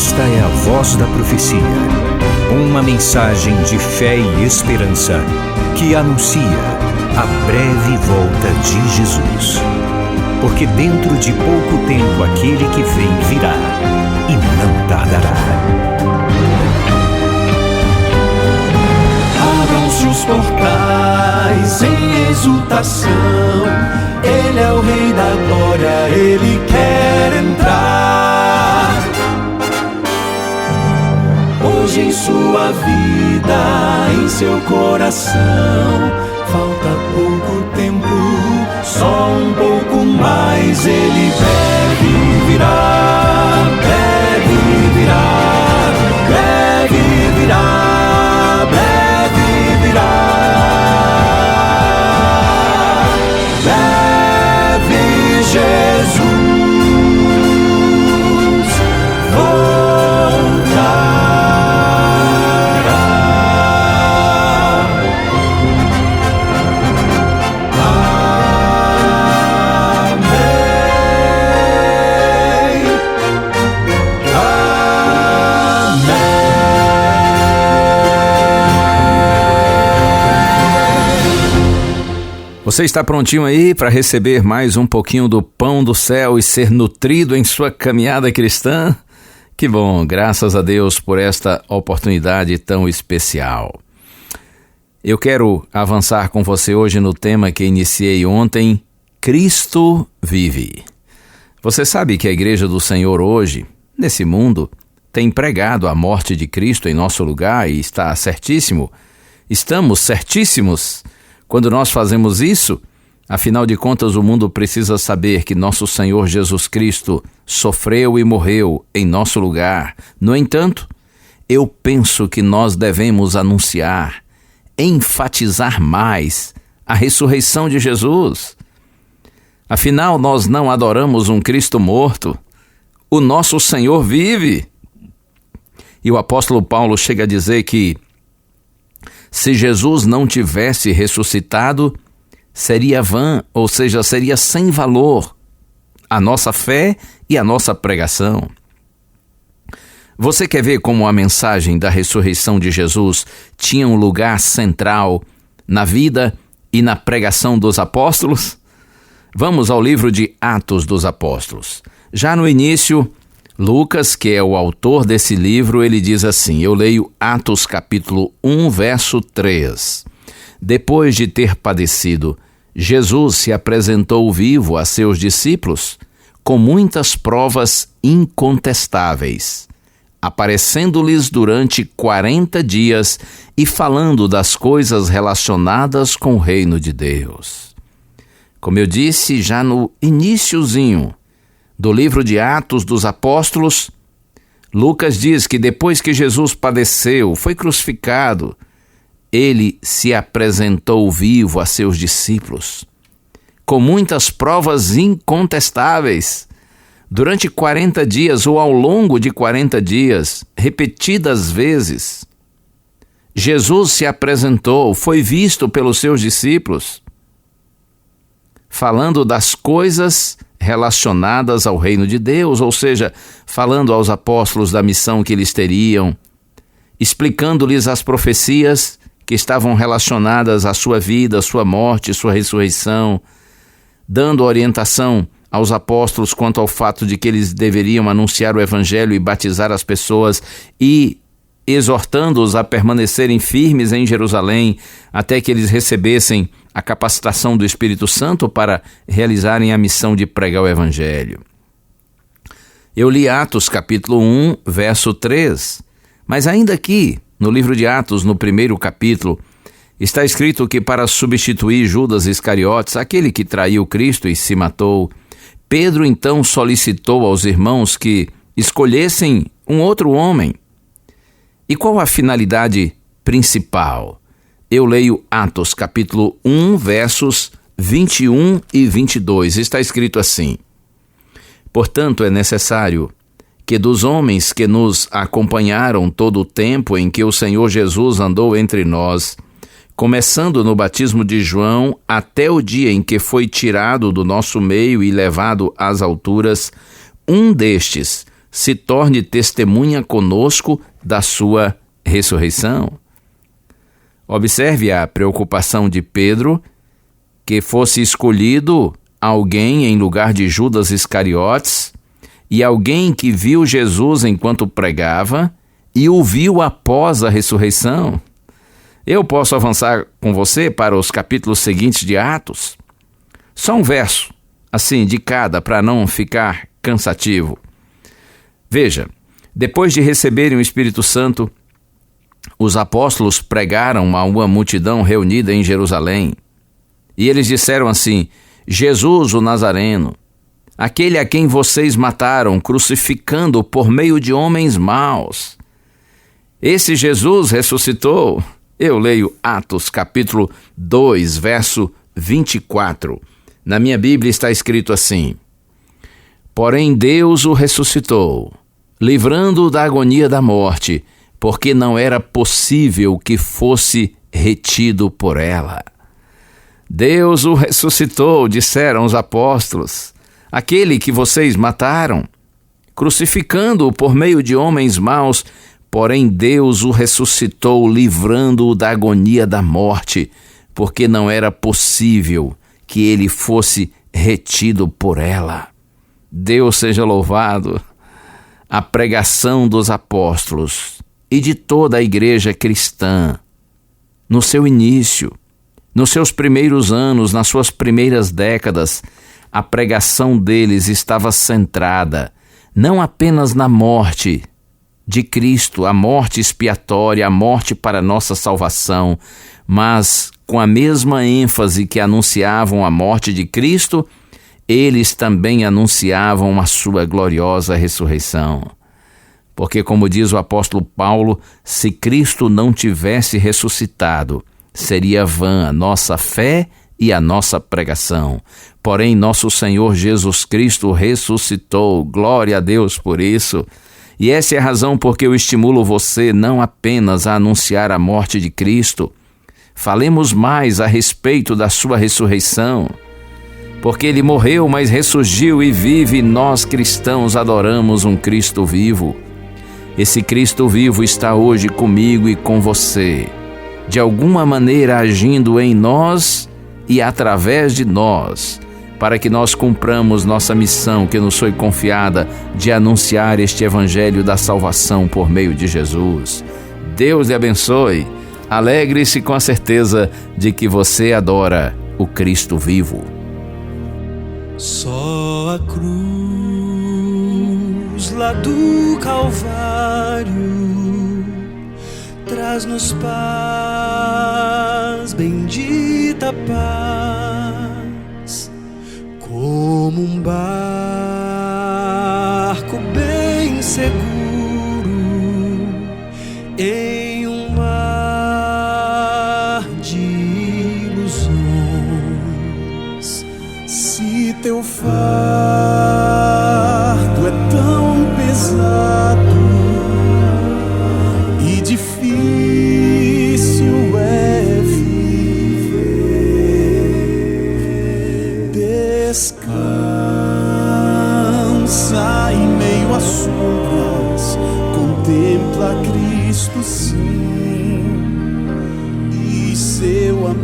Esta é a voz da profecia, uma mensagem de fé e esperança que anuncia a breve volta de Jesus. Porque dentro de pouco tempo aquele que vem virá e não tardará. Abram-se os portais em exultação, Ele é o Rei da Glória, Ele quer entrar. Hoje em sua vida, em seu coração, falta pouco tempo, só um pouco mais. Ele deve virar, deve virar, deve virar, deve virar. Deve Jesus voltar. Você está prontinho aí para receber mais um pouquinho do pão do céu e ser nutrido em sua caminhada cristã? Que bom, graças a Deus por esta oportunidade tão especial. Eu quero avançar com você hoje no tema que iniciei ontem, Cristo vive. Você sabe que a Igreja do Senhor hoje, nesse mundo, tem pregado a morte de Cristo em nosso lugar e está certíssimo. Estamos certíssimos. Quando nós fazemos isso, afinal de contas o mundo precisa saber que nosso Senhor Jesus Cristo sofreu e morreu em nosso lugar. No entanto, eu penso que nós devemos anunciar, enfatizar mais a ressurreição de Jesus. Afinal, nós não adoramos um Cristo morto. O nosso Senhor vive. E o apóstolo Paulo chega a dizer que se Jesus não tivesse ressuscitado, seria vã, ou seja, seria sem valor a nossa fé e a nossa pregação. Você quer ver como a mensagem da ressurreição de Jesus tinha um lugar central na vida e na pregação dos apóstolos? Vamos ao livro de Atos dos Apóstolos. Já no início, Lucas, que é o autor desse livro, ele diz assim, eu leio Atos capítulo 1, verso 3. Depois de ter padecido, Jesus se apresentou vivo a seus discípulos com muitas provas incontestáveis, aparecendo-lhes durante 40 dias e falando das coisas relacionadas com o reino de Deus. Como eu disse já no iniciozinho do livro de Atos dos Apóstolos, Lucas diz que depois que Jesus padeceu, foi crucificado, ele se apresentou vivo a seus discípulos, com muitas provas incontestáveis. Durante 40 dias ou ao longo de 40 dias, repetidas vezes, Jesus se apresentou, foi visto pelos seus discípulos, falando das coisas relacionadas ao reino de Deus, ou seja, falando aos apóstolos da missão que eles teriam, explicando-lhes as profecias que estavam relacionadas à sua vida, sua morte, sua ressurreição, dando orientação aos apóstolos quanto ao fato de que eles deveriam anunciar o evangelho e batizar as pessoas e exortando-os a permanecerem firmes em Jerusalém até que eles recebessem a capacitação do Espírito Santo para realizarem a missão de pregar o Evangelho. Eu li Atos capítulo 1, verso 3, mas ainda aqui, no livro de Atos, no primeiro capítulo, está escrito que para substituir Judas Iscariotes, aquele que traiu Cristo e se matou, Pedro então solicitou aos irmãos que escolhessem um outro homem. E qual a finalidade principal? Eu leio Atos capítulo 1, versos 21 e 22. Está escrito assim: portanto, é necessário que dos homens que nos acompanharam todo o tempo em que o Senhor Jesus andou entre nós, começando no batismo de João até o dia em que foi tirado do nosso meio e levado às alturas, um destes se torne testemunha conosco da sua ressurreição. Observe a preocupação de Pedro, que fosse escolhido alguém em lugar de Judas Iscariotes, e alguém que viu Jesus enquanto pregava e o viu após a ressurreição. Eu posso avançar com você para os capítulos seguintes de Atos? Só um verso, assim, de cada, para não ficar cansativo. Veja, depois de receberem o Espírito Santo, os apóstolos pregaram a uma multidão reunida em Jerusalém. E eles disseram assim: Jesus, o Nazareno, aquele a quem vocês mataram, crucificando por meio de homens maus. Esse Jesus ressuscitou. Eu leio Atos, capítulo 2, verso 24. Na minha Bíblia está escrito assim: porém Deus o ressuscitou, livrando-o da agonia da morte, porque não era possível que fosse retido por ela. Deus o ressuscitou, disseram os apóstolos, aquele que vocês mataram, crucificando-o por meio de homens maus, porém Deus o ressuscitou, livrando-o da agonia da morte, porque não era possível que ele fosse retido por ela. Deus seja louvado. A pregação dos apóstolos e de toda a igreja cristã, no seu início, nos seus primeiros anos, nas suas primeiras décadas, a pregação deles estava centrada não apenas na morte de Cristo, a morte expiatória, a morte para nossa salvação, mas com a mesma ênfase que anunciavam a morte de Cristo, eles também anunciavam a sua gloriosa ressurreição. Porque, como diz o apóstolo Paulo, se Cristo não tivesse ressuscitado, seria vã a nossa fé e a nossa pregação. Porém, nosso Senhor Jesus Cristo ressuscitou. Glória a Deus por isso. E essa é a razão por que eu estimulo você não apenas a anunciar a morte de Cristo. Falemos mais a respeito da sua ressurreição. Porque ele morreu, mas ressurgiu e vive, e nós cristãos adoramos um Cristo vivo. Esse Cristo vivo está hoje comigo e com você, de alguma maneira agindo em nós e através de nós, para que nós cumpramos nossa missão que nos foi confiada de anunciar este evangelho da salvação por meio de Jesus. Deus lhe abençoe. Alegre-se com a certeza de que você adora o Cristo vivo. Só a cruz lá do Calvário traz-nos paz, bendita paz, como um barco bem seguro em um mar de ilusões. Se teu fardo é tão pesado e difícil é viver, descansa em meio às sombras, contempla Cristo sim e seu amor.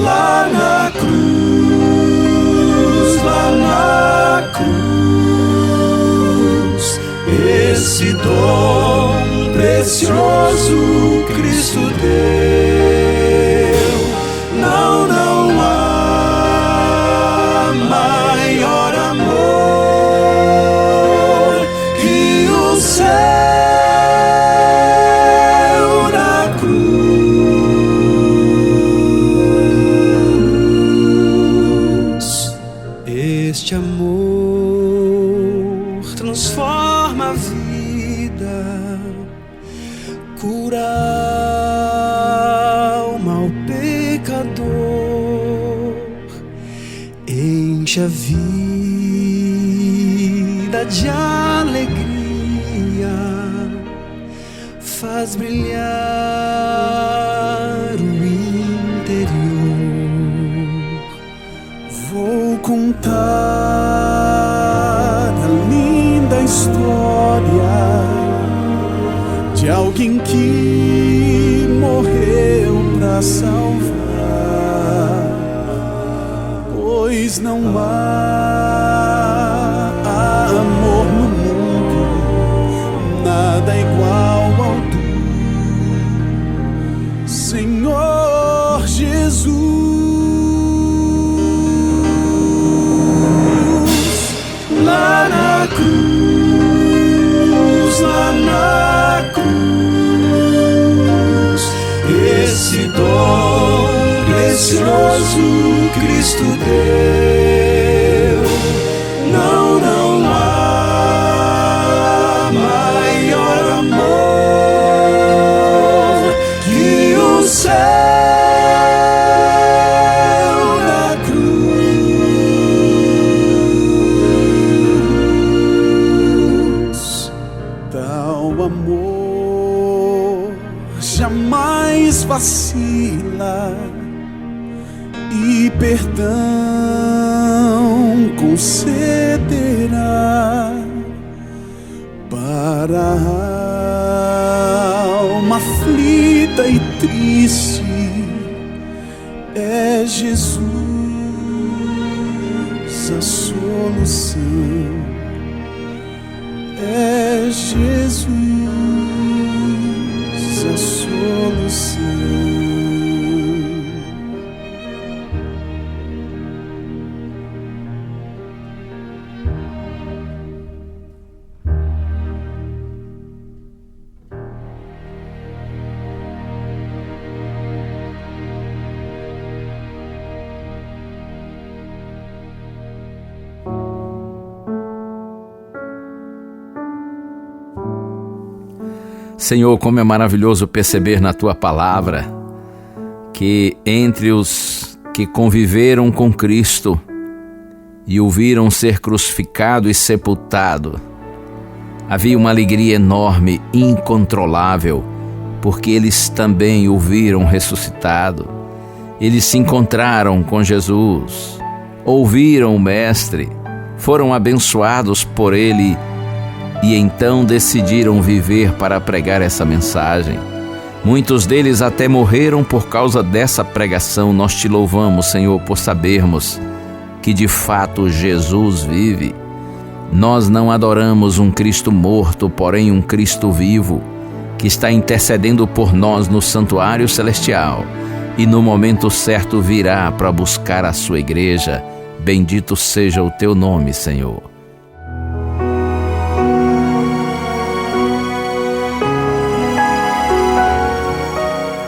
Lá na cruz, esse dom precioso Cristo deu. Não há maior amor que o céu na cruz. Este amor transforma a vida, cura a alma ao pecador, enche a vida de alegria, faz brilhar o interior contar a linda história de alguém que morreu pra salvar, pois não há amor no mundo, nada igual ao do Senhor Jesus. Lá na cruz, esse dom precioso Cristo deu. Não há maior amor que o céu na cruz. Tal amor jamais vacila e perdão concederá para a alma aflita e triste. É Jesus a solução, é Jesus a solução. Senhor, como é maravilhoso perceber na Tua palavra que entre os que conviveram com Cristo e o viram ser crucificado e sepultado, havia uma alegria enorme, incontrolável, porque eles também o viram ressuscitado. Eles se encontraram com Jesus, ouviram o Mestre, foram abençoados por Ele e então decidiram viver para pregar essa mensagem. Muitos deles até morreram por causa dessa pregação. Nós te louvamos, Senhor, por sabermos que de fato Jesus vive. Nós não adoramos um Cristo morto, porém um Cristo vivo, que está intercedendo por nós no santuário celestial e no momento certo virá para buscar a sua igreja. Bendito seja o teu nome, Senhor.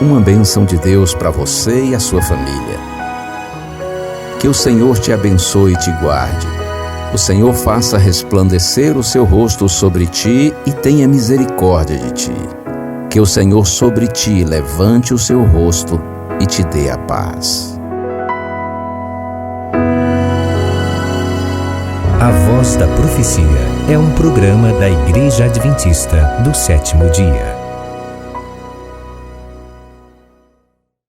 Uma bênção de Deus para você e a sua família. Que o Senhor te abençoe e te guarde. O Senhor faça resplandecer o seu rosto sobre ti e tenha misericórdia de ti. Que o Senhor sobre ti levante o seu rosto e te dê a paz. A Voz da Profecia é um programa da Igreja Adventista do Sétimo Dia.